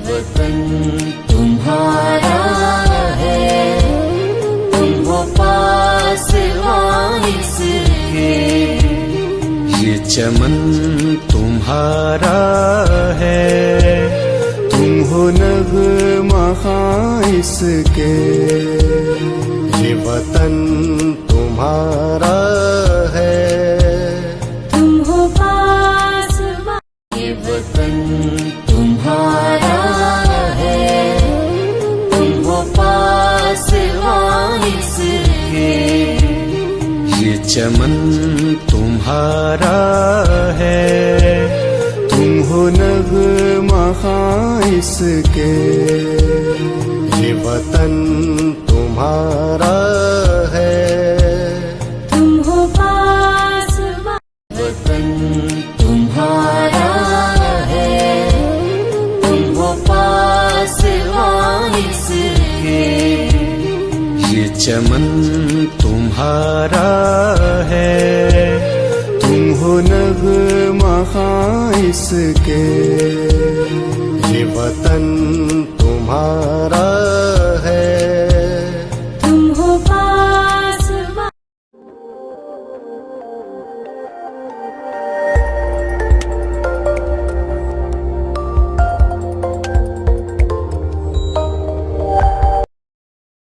वतन तुम्हारा है, तुम हो पासवां इसके। ये चमन तुम्हारा है, तुम हो नग़्मा ख़ां इसके। ये वतन तुम्हारा है, तुम हो पासवां। ये वतन तुम्हारा है, तुम हो पासवां इसके। ये चमन तुम्हारा है, तुम हो नग़्मा ख़ां इसके। ये वतन तुम्हारा है, तुम हो पासवां। वतन तुम्हारा है, तुम हो पासवां इसके। ये चमन तुम्हारा है, तुम हो नग़्मा ख़ां इसके। ये वतन तुम्हारा